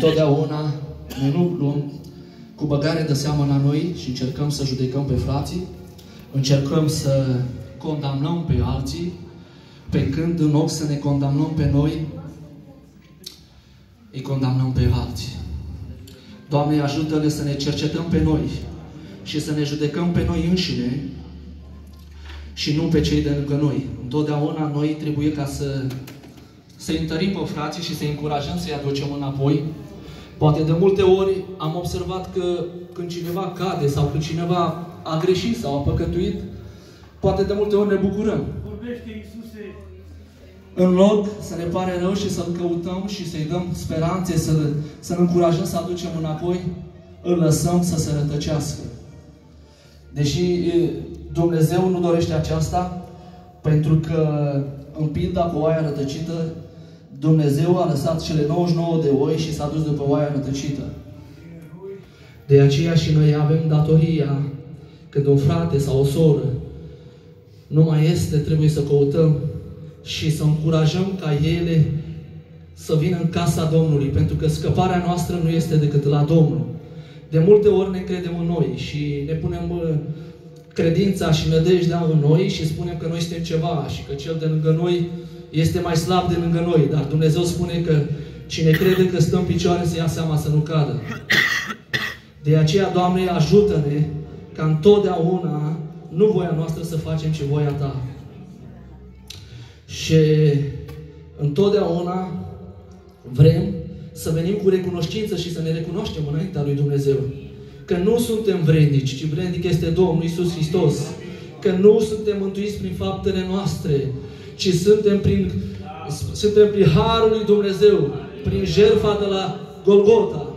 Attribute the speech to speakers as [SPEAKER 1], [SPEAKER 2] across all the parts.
[SPEAKER 1] Întotdeauna noi nu luăm cu băgare de seamă la noi și încercăm să judecăm pe frații, încercăm să condamnăm pe alții, pe când în loc să ne condamnăm pe noi, îi condamnăm pe alții. Doamne, ajută-ne să ne cercetăm pe noi și să ne judecăm pe noi înșine și nu pe cei de lângă noi. Întotdeauna noi trebuie ca să întărim pe frații și să-i încurajăm, să-i aducem înapoi. Poate de multe ori am observat că când cineva cade sau când cineva a greșit sau a păcătuit, poate de multe ori ne bucurăm.
[SPEAKER 2] Vorbește, Iisuse.
[SPEAKER 1] În loc să ne pare rău și să-L căutăm și să-i dăm speranțe, să-L încurajăm să aducem înapoi, îl lăsăm să se rătăcească. Deși Dumnezeu nu dorește aceasta, pentru că în pilda cu oaia rătăcită, Dumnezeu a lăsat cele 99 de oi și s-a dus după oaia rătăcită. De aceea și noi avem datoria, când un frate sau o soră nu mai este, trebuie să căutăm și să încurajăm ca ele să vină în casa Domnului, pentru că scăparea noastră nu este decât la Domnul. De multe ori ne credem în noi și ne punem credința și nădejdea în noi și spunem că noi suntem ceva și că cel de lângă noi este mai slab de lângă noi. Dar Dumnezeu spune că cine crede că stă în picioare să ia seama să nu cadă. De aceea, Doamne, ajută-ne ca întotdeauna nu voia noastră să facem, ci voia Ta. Și întotdeauna vrem să venim cu recunoștință și să ne recunoaștem înaintea lui Dumnezeu. Că nu suntem vrednici, ci vrednic este Domnul Iisus Hristos. Că nu suntem mântuiți prin faptele noastre, ci suntem prin harul lui Dumnezeu, prin jertfa de la Golgota.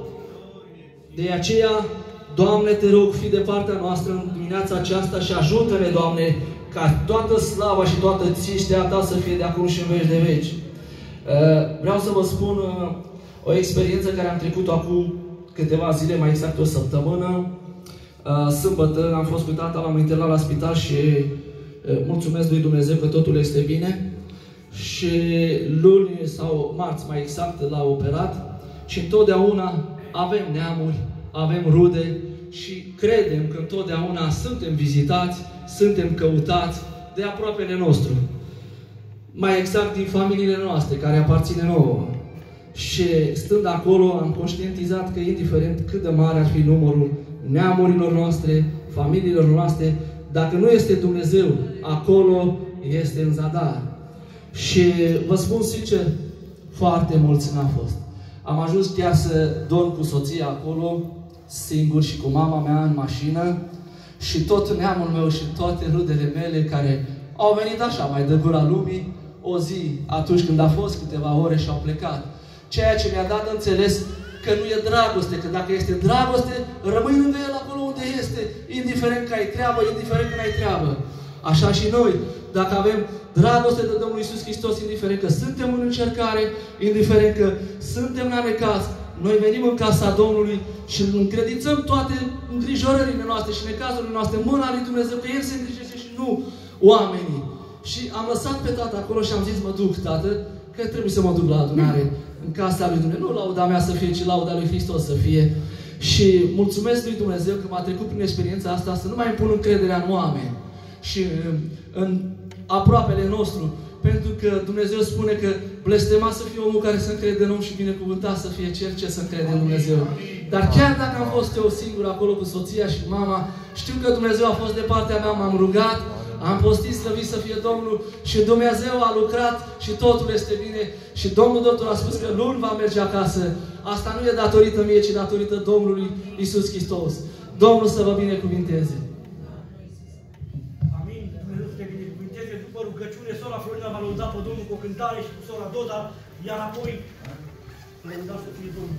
[SPEAKER 1] De aceea, Doamne, te rog, fii de partea noastră în dimineața aceasta și ajută-ne, Doamne, ca toată slava și toată țiștea Ta să fie de acum și în veci de veci. Vreau să vă spun o experiență care am trecut-o acum câteva zile, mai exact o săptămână. Sâmbătă am fost cu tata, l-am internat la spital și mulțumesc lui Dumnezeu că totul este bine. Și luni sau marți, mai exact, l-a operat. Și întotdeauna avem neamuri, avem rude și credem că întotdeauna suntem vizitați, suntem căutați de aproapele nostru. Mai exact din familiile noastre, care aparține nouă. Și stând acolo, am conștientizat că indiferent cât de mare ar fi numărul neamurilor noastre, familiilor noastre, dacă nu este Dumnezeu, acolo este în zadar. Și vă spun sincer, foarte mulți n-a fost. Am ajuns chiar să dorm cu soția acolo, singur și cu mama mea în mașină, și tot neamul meu și toate rudele mele care au venit așa, mai de gura lumii, o zi, atunci când a fost câteva ore și au plecat. Ceea ce mi-a dat de înțeles că nu e dragoste, că dacă este dragoste, rămâi lângă el acolo unde este, indiferent că ai treabă, indiferent că n-ai treabă. Așa și noi, dacă avem dragoste de Domnul Iisus Hristos, indiferent că suntem în încercare, indiferent că suntem la necaz, noi venim în casa Domnului și încredințăm toate îngrijorările noastre și necazurile noastre în mâna lui Dumnezeu, că El se îngrijește și nu oamenii. Și am lăsat pe tata acolo și am zis, mă duc, tată, că trebuie să mă duc la adunare în casa lui Dumnezeu. Nu lauda mea să fie, ci lauda lui Hristos să fie. Și mulțumesc lui Dumnezeu că m-a trecut prin experiența asta să nu mai pun încrederea în oameni și în aproapele nostru. Pentru că Dumnezeu spune că blestemat să fie omul care să încrede în om și binecuvântat să fie cel ce să încrede în Dumnezeu. Dar chiar dacă am fost eu singur acolo cu soția și cu mama, știu că Dumnezeu a fost de partea mea, m-am rugat, am postit, slăvit să fie Domnul, și Dumnezeu a lucrat și totul este bine. Și Domnul doctor a spus că luni va merge acasă. Asta nu e datorită mie, ci datorită Domnului Iisus Hristos. Domnul să vă binecuvinteze.
[SPEAKER 2] Amin. Dumnezeu să te binecuvinteze. După rugăciune, sora Florina va lăuda pe Domnul cu o cântare și cu sora Doda, iar apoi lăuda să fie Domnul.